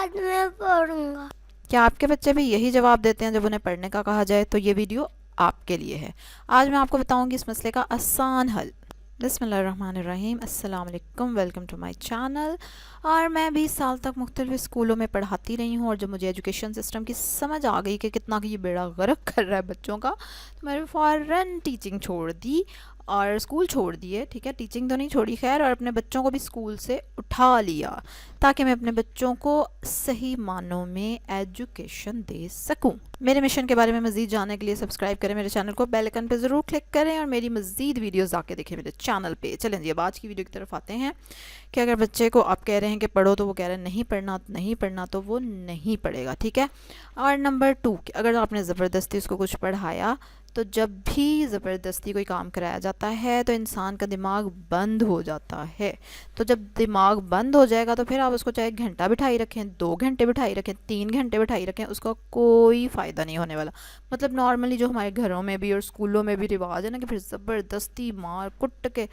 बाद में पढ़ूंगा। क्या आपके बच्चे भी यही जवाब देते हैं जब उन्हें पढ़ने का कहा जाए? तो ये वीडियो आपके लिए है। आज मैं आपको बताऊंगी इस मसले का आसान हल। बिस्मिल्लाहिर्रहमानिर्रहीम, अस्सलाम वालेकुम, वेलकम टू माय चैनल। और मैं 20 साल तक मुख्तलिफ स्कूलों में पढ़ाती रही हूँ, और जब मुझे एजुकेशन सिस्टम की समझ आ गई कि कितना ये बेड़ा गर्क कर रहा है बच्चों का, तो मैंने फ़ौरन टीचिंग छोड़ दी और स्कूल छोड़ दिए। ठीक है, टीचिंग तो नहीं छोड़ी खैर, और अपने बच्चों को भी स्कूल से उठा लिया ताकि मैं अपने बच्चों को सही मानों में एजुकेशन दे सकूं। मेरे मिशन के बारे में मज़ीद जानने के लिए सब्सक्राइब करें मेरे चैनल को, बेल आइकन पे ज़रूर क्लिक करें और मेरी मज़ीद वीडियोस आके देखें मेरे चैनल पे। चलें जी, अब आज की वीडियो की तरफ आते हैं कि अगर बच्चे को आप कह रहे हैं कि पढ़ो तो वो कह रहे हैं नहीं पढ़ना तो वो नहीं पढ़ेगा। ठीक है। और नंबर 2, अगर आपने ज़बरदस्ती उसको कुछ पढ़ाया, तो जब भी ज़बरदस्ती कोई काम कराया जाता है तो इंसान का दिमाग बंद हो जाता है। तो जब दिमाग बंद हो जाएगा तो फिर आप उसको चाहे 1 घंटा बिठाई रखें, 2 घंटे बिठाई रखें, 3 घंटे बिठाई रखें, उसका कोई फ़ायदा नहीं होने वाला। मतलब नॉर्मली जो हमारे घरों में भी और स्कूलों में भी रिवाज है ना कि फिर ज़बरदस्ती मार कुट के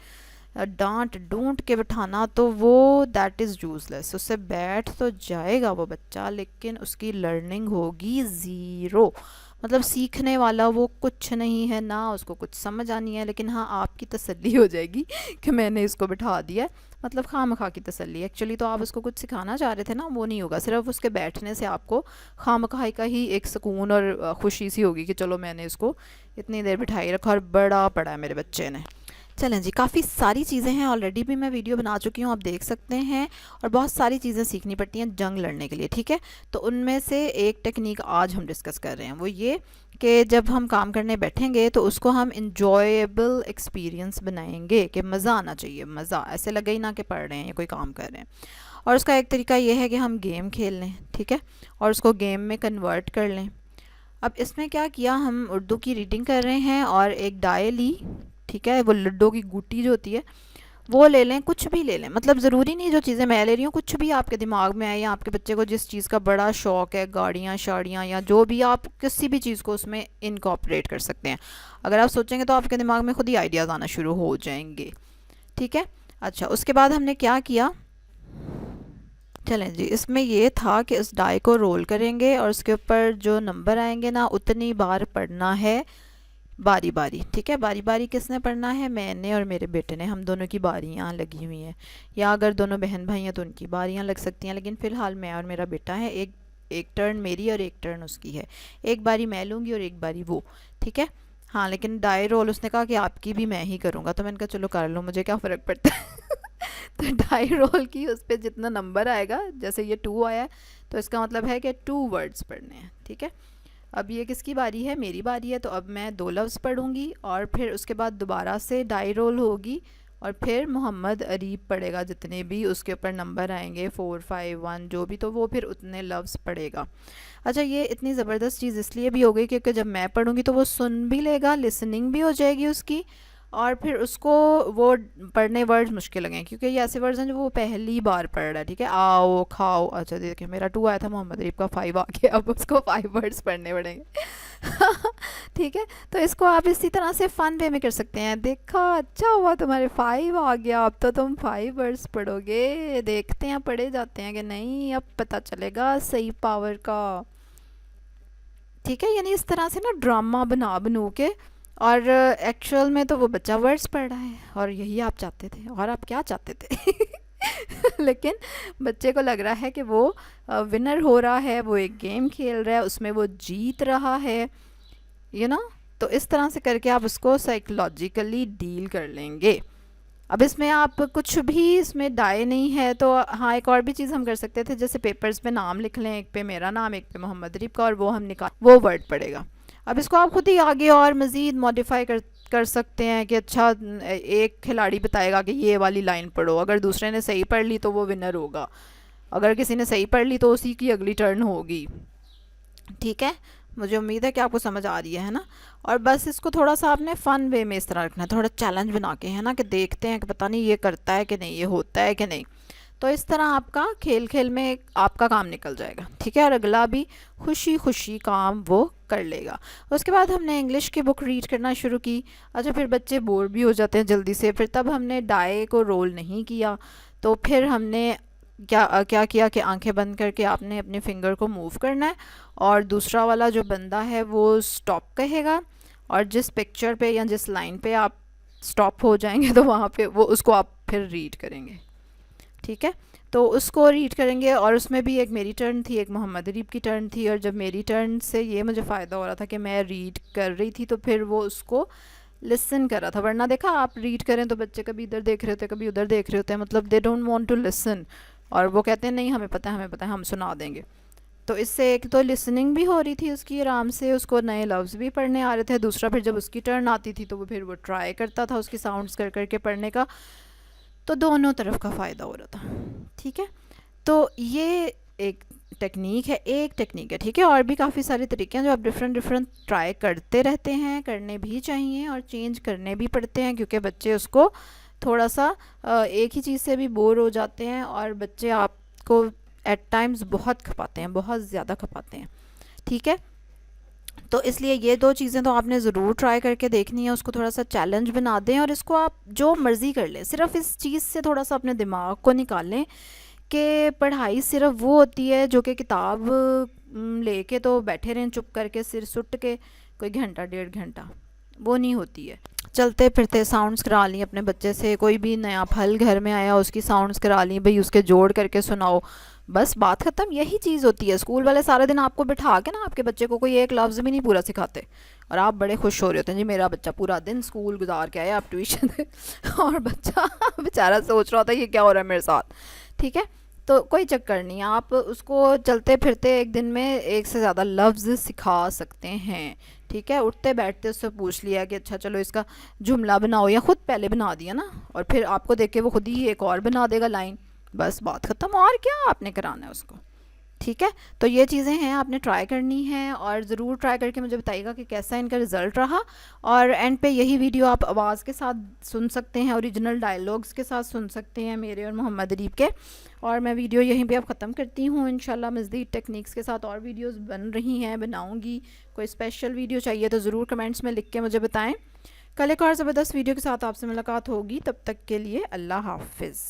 डांट डूंट के बिठाना, तो वो दैट इज़ यूज़लेस। उससे बैठ तो जाएगा वो बच्चा, लेकिन उसकी लर्निंग होगी ज़ीरो। मतलब सीखने वाला वो कुछ नहीं है, ना उसको कुछ समझ आनी है। लेकिन हाँ, आपकी तसल्ली हो जाएगी कि मैंने इसको बिठा दिया है, मतलब खामखा की तसल्ली। एक्चुअली तो आप उसको कुछ सिखाना चाह रहे थे ना, वो नहीं होगा। सिर्फ उसके बैठने से आपको खामखाई का ही एक सुकून और खुशी सी होगी कि चलो मैंने इसको इतनी देर बिठाई रखा और बड़ा पड़ा है मेरे बच्चे ने। चलें जी, काफ़ी सारी चीज़ें हैं, ऑलरेडी भी मैं वीडियो बना चुकी हूँ, आप देख सकते हैं। और बहुत सारी चीज़ें सीखनी पड़ती हैं जंग लड़ने के लिए। ठीक है, तो उनमें से एक टेक्निक आज हम डिस्कस कर रहे हैं, वो ये कि जब हम काम करने बैठेंगे तो उसको हम इंजॉयबल एक्सपीरियंस बनाएंगे कि मज़ा आना चाहिए, मज़ा ऐसे लगे ही ना कि पढ़ रहे हैं या कोई काम कर रहे हैं। और उसका एक तरीका ये है कि हम गेम खेल लें। ठीक है, और उसको गेम में कन्वर्ट कर लें। अब इसमें क्या किया, हम उर्दू की रीडिंग कर रहे हैं और एक डायल ली। ठीक है, वो लड्डो की गुटी जो होती है वो ले लें, कुछ भी ले लें। मतलब ज़रूरी नहीं जो चीज़ें मैं ले रही हूँ, कुछ भी आपके दिमाग में आए या आपके बच्चे को जिस चीज़ का बड़ा शौक़ है, गाड़ियाँ शाड़ियाँ या जो भी, आप किसी भी चीज़ को उसमें इनकॉर्पोरेट कर सकते हैं। अगर आप सोचेंगे तो आपके दिमाग में खुद ही आइडियाज़ आना शुरू हो जाएंगे। ठीक है। अच्छा, उसके बाद हमने क्या किया, चलें जी, इसमें ये था कि इस डाई को रोल करेंगे और उसके ऊपर जो नंबर आएंगे ना, उतनी बार पढ़ना है बारी बारी। ठीक है, बारी बारी किसने पढ़ना है, मैंने और मेरे बेटे ने, हम दोनों की बारियां लगी हुई हैं। या अगर दोनों बहन भाई हैं तो उनकी बारियां लग सकती हैं, लेकिन फ़िलहाल मैं और मेरा बेटा है। एक एक टर्न मेरी और एक टर्न उसकी है। एक बारी मैं लूँगी और एक बारी वो। ठीक है। हाँ, लेकिन डाई रोल उसने कहा कि आपकी भी मैं ही करूँगा, तो मैंने कहा चलो कर लो, मुझे क्या फ़र्क पड़ता है। तो डाई रोल की उस पर जितना नंबर आएगा, जैसे ये 2 आया तो इसका मतलब है कि 2 वर्ड्स पढ़ने हैं। ठीक है। अब ये किसकी बारी है, मेरी बारी है। तो अब मैं 2 लफ्ज़ पढ़ूंगी और फिर उसके बाद दोबारा से डाई रोल होगी और फिर मोहम्मद अरीब पढ़ेगा, जितने भी उसके ऊपर नंबर आएंगे 4 5 1 जो भी, तो वो फिर उतने लफ्ज़ पढ़ेगा। अच्छा, ये इतनी ज़बरदस्त चीज़ इसलिए भी हो गई क्योंकि जब मैं पढ़ूंगी तो वो सुन भी लेगा, लिसनिंग भी हो जाएगी उसकी, और फिर उसको वो पढ़ने वर्ड्स मुश्किल लगेंगे क्योंकि ये ऐसे वर्ड्स हैं जो वो पहली बार पढ़ रहा है। ठीक है, आओ खाओ। अच्छा देखिए, मेरा 2 आया था, मोहम्मद अरीब का 5 आ गया, अब उसको 5 वर्ड्स पढ़ने पड़ेंगे। ठीक है, तो इसको आप इसी तरह से फ़न वे में कर सकते हैं। देखा, अच्छा हुआ तुम्हारे 5 आ गया, अब तो तुम 5 वर्ड्स पढ़ोगे। देखते हैं पढ़े जाते हैं कि नहीं, अब पता चलेगा सही पावर का। ठीक है, यानी इस तरह से ना ड्रामा बना बनू के, और एक्चुअल में तो वो बच्चा वर्ड्स पढ़ रहा है, और यही आप चाहते थे। और आप क्या चाहते थे? लेकिन बच्चे को लग रहा है कि वो विनर हो रहा है, वो एक गेम खेल रहा है, उसमें वो जीत रहा है, तो इस तरह से करके आप उसको साइकोलॉजिकली डील कर लेंगे। अब इसमें आप कुछ भी, इसमें डाई नहीं है तो हाँ, एक और भी चीज़ हम कर सकते थे, जैसे पेपर्स पे नाम लिख लें, एक पे मेरा नाम, एक पे मोहम्मद अरीब का, और वो हम निकाल, वो वर्ड पड़ेगा। अब इसको आप खुद ही आगे और मज़ीद मॉडिफाई कर सकते हैं कि अच्छा, एक खिलाड़ी बताएगा कि ये वाली लाइन पढ़ो, अगर दूसरे ने सही पढ़ ली तो वो विनर होगा, अगर किसी ने सही पढ़ ली तो उसी की अगली टर्न होगी। ठीक है, मुझे उम्मीद है कि आपको समझ आ रही है ना। और बस इसको थोड़ा सा आपने फ़न वे में इस तरह रखना है, थोड़ा चैलेंज बना के, है ना, कि देखते हैं कि पता नहीं ये करता है कि नहीं, ये होता है कि नहीं। तो इस तरह आपका खेल खेल में आपका काम निकल जाएगा। ठीक है, और अगला भी खुशी खुशी काम वो कर लेगा। उसके बाद हमने इंग्लिश की बुक रीड करना शुरू की। अच्छा, फिर बच्चे बोर भी हो जाते हैं जल्दी से, फिर तब हमने डाई को रोल नहीं किया, तो फिर हमने क्या किया कि आंखें बंद करके आपने अपने फिंगर को मूव करना है, और दूसरा वाला जो बंदा है वो स्टॉप कहेगा, और जिस पिक्चर पे या जिस लाइन पे आप स्टॉप हो जाएंगे तो वहाँ पे वो उसको आप फिर रीड करेंगे। ठीक है, तो उसको रीड करेंगे। और उसमें भी एक मेरी टर्न थी, एक मोहम्मद अरीब की टर्न थी, और जब मेरी टर्न से ये मुझे फ़ायदा हो रहा था कि मैं रीड कर रही थी तो फिर वो उसको लिसन कर रहा था। वरना देखा, आप रीड करें तो बच्चे कभी इधर देख रहे होते हैं, कभी उधर देख रहे होते हैं, मतलब they don't want to listen, और वो कहते हैं नहीं हमें पता है, हमें पता है, हम सुना देंगे। तो इससे एक तो लिसनिंग भी हो रही थी उसकी आराम से, उसको नए लफ्ज़ भी पढ़ने आ रहे थे। दूसरा फिर जब उसकी टर्न आती थी तो वो फिर वो ट्राई करता था उसकी साउंड्स कर करके पढ़ने का, तो दोनों तरफ का फ़ायदा हो रहा था। ठीक है, तो ये एक टेक्निक है, एक टेक्निक है। ठीक है, और भी काफ़ी सारे तरीके हैं जो आप डिफरेंट डिफरेंट ट्राई करते रहते हैं, करने भी चाहिए और चेंज करने भी पड़ते हैं, क्योंकि बच्चे उसको थोड़ा सा एक ही चीज़ से भी बोर हो जाते हैं, और बच्चे आपको एट टाइम्स बहुत खपाते हैं, बहुत ज़्यादा खपाते हैं। ठीक है, तो इसलिए ये दो चीज़ें तो आपने ज़रूर ट्राई करके देखनी है, उसको थोड़ा सा चैलेंज बना दें, और इसको आप जो मर्ज़ी कर लें, सिर्फ इस चीज़ से थोड़ा सा अपने दिमाग को निकालें कि पढ़ाई सिर्फ वो होती है जो कि किताब लेके तो बैठे रहें चुप करके सिर सुट के कोई घंटा 1.5 घंटा, वो नहीं होती है। चलते फिरते साउंड्स करा ली अपने बच्चे से, कोई भी नया फल घर में आया उसकी साउंड्स करा ली, भाई उसके जोड़ करके सुनाओ, बस बात ख़त्म। यही चीज़ होती है। स्कूल वाले सारा दिन आपको बिठा के ना आपके बच्चे को कोई एक लफ्ज़ भी नहीं पूरा सिखाते, और आप बड़े खुश हो रहे होते हैं जी मेरा बच्चा पूरा दिन स्कूल गुजार के आया, आप ट्यूशन और बच्चा बेचारा सोच रहा था ये क्या हो रहा है मेरे साथ। ठीक है, तो कोई चक्कर नहीं, आप उसको चलते फिरते एक दिन में एक से ज़्यादा लफ्ज़ सिखा सकते हैं। ठीक है, उठते बैठते उससे पूछ लिया कि अच्छा चलो इसका जुमला बनाओ, या ख़ुद पहले बना दिया ना, और फिर आपको देख के वो खुद ही एक और बना देगा लाइन, बस बात ख़त्म। और क्या आपने कराना है उसको। ठीक है, तो ये चीज़ें हैं आपने ट्राई करनी है, और ज़रूर ट्राई करके मुझे बताइएगा कि कैसा इनका रिज़ल्ट रहा। और एंड पे यही वीडियो आप आवाज़ के साथ सुन सकते हैं, ओरिजिनल डायलॉग्स के साथ सुन सकते हैं मेरे और मोहम्मद अरीब के। और मैं वीडियो यहीं पे अब ख़त्म करती हूँ। इंशाल्लाह मज़ीद टेक्निक्स के साथ और वीडियोस बन रही हैं, बनाऊँगी। कोई स्पेशल वीडियो चाहिए तो ज़रूर कमेंट्स में लिख के मुझे बताएँ। कल एक और ज़बरदस्त वीडियो के साथ आपसे मुलाकात होगी, तब तक के लिए अल्लाह हाफिज़।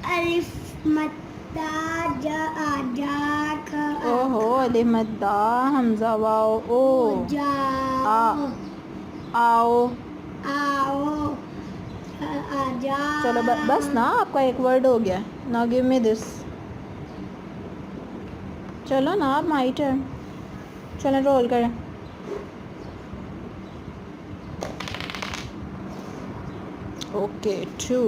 अलिफ मद्दा जा आजा ख ओहो, अलिफ मद्दा हमजा वाओ ओ जाओ आओ। आओ आजा। चलो बस ना, आपका एक वर्ड हो गया। ना गिव मी दिस। चलो ना, आप माई टर्न। चलो रोल करें। ओके 2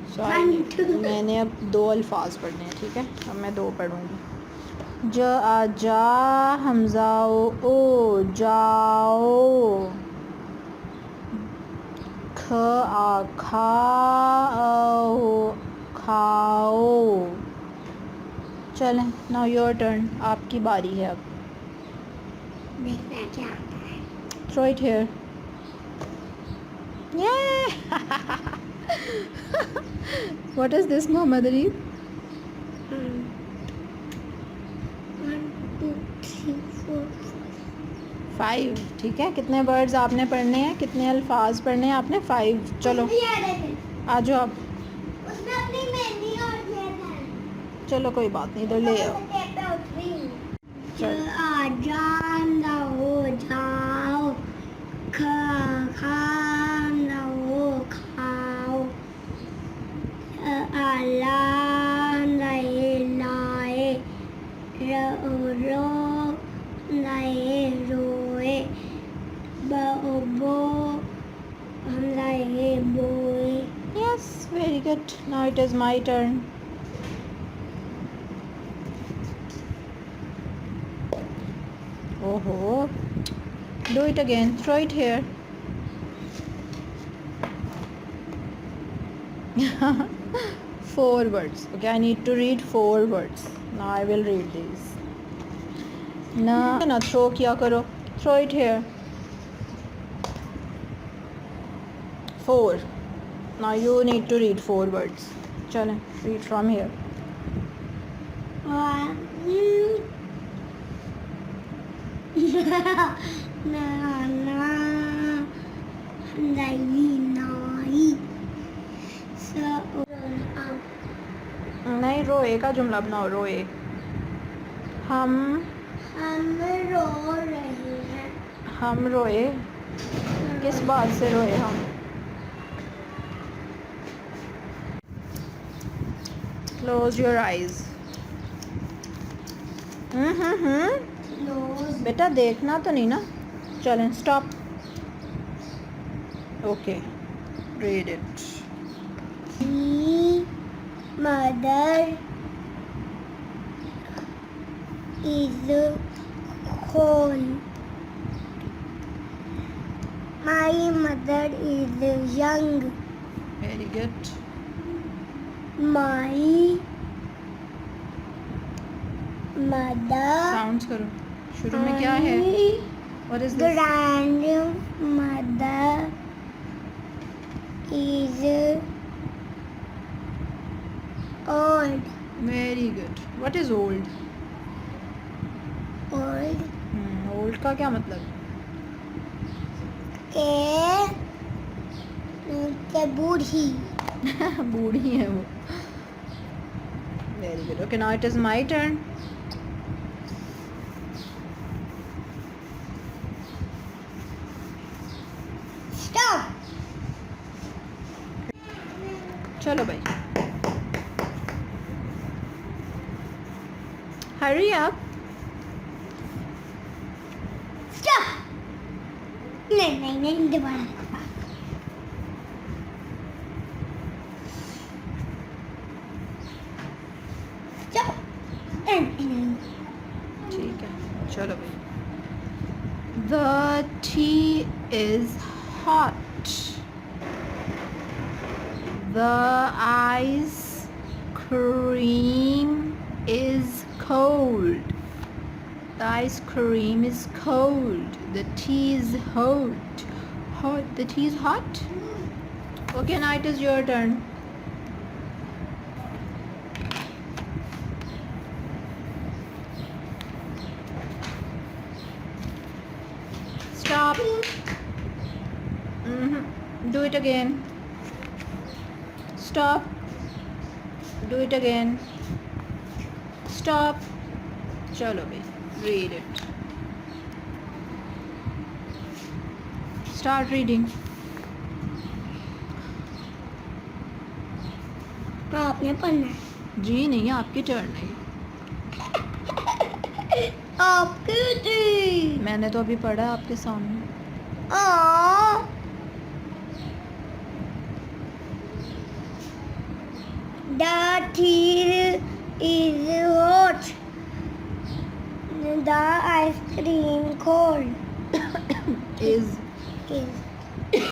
सॉरी, मैंने अब 2 अल्फाज पढ़ने हैं। ठीक है, अब मैं 2 पढ़ूँगी। ज आ जा हमजाओ ओ जाओ। ख आ खा आओ खाओ। चलें, नाउ योर टर्न, आपकी बारी है अब। देखना क्या आता है। Throw it here. What is this Mohammad Arib? 1 2 3 4 5। ठीक है, कितने वर्ड्स आपने पढ़ने हैं, कितने अल्फाज पढ़ने हैं आपने? 5। चलो आ जाओ आप। उसमें अपनी मेहंदी और लेना है। चलो कोई बात नहीं, इधर ले आओ। आजा हो जाओ खा हो खाओ अला लाए रो लाए रोए बो हम लाए बोए। Yes, very good. Now it is my turn. ओहो, do it again, throw it here. 4 words. Okay, I need to read 4 words. Now I will read these. ना throw किया करो. Throw it here. 4. Now you need to read 4 words. चलें, read from here. 1 Nana. Nai. So. नहीं, रोए का जुमला बनाओ, रोए। हम रो रहे हैं। हम रोए। किस बात से रोए हम? Close your eyes. Close. बेटा देखना तो नहीं ना। चलें, stop. Okay, read it. Mother is cold. My mother is young. Very good. My mother sounds करो। शुरू में क्या है? What is this? grandmother is old. Very good. What is old? Old old का क्या मतलब? के बूढ़ी. बूढ़ी है वो। Very good. Okay, now it is my turn. Stop. चलो भाई, हरी अप। Stop. नहीं दोबारा. Stop. नहीं. ठीक है, चलो भाई। The tea is hot. The ice cream is cold. The ice cream is cold. The tea is hot. Hot. The tea is hot. Okay, now it is your turn. Stop. Do it again. Stop. Do it again. Stop. चलो भाई, read it. Start reading. आपने पढ़ना है. जी नहीं, आपकी turn है। आपकी थी. मैंने तो अभी पढ़ा आपके सामने। The tea is hot. The ice cream cold. Is Is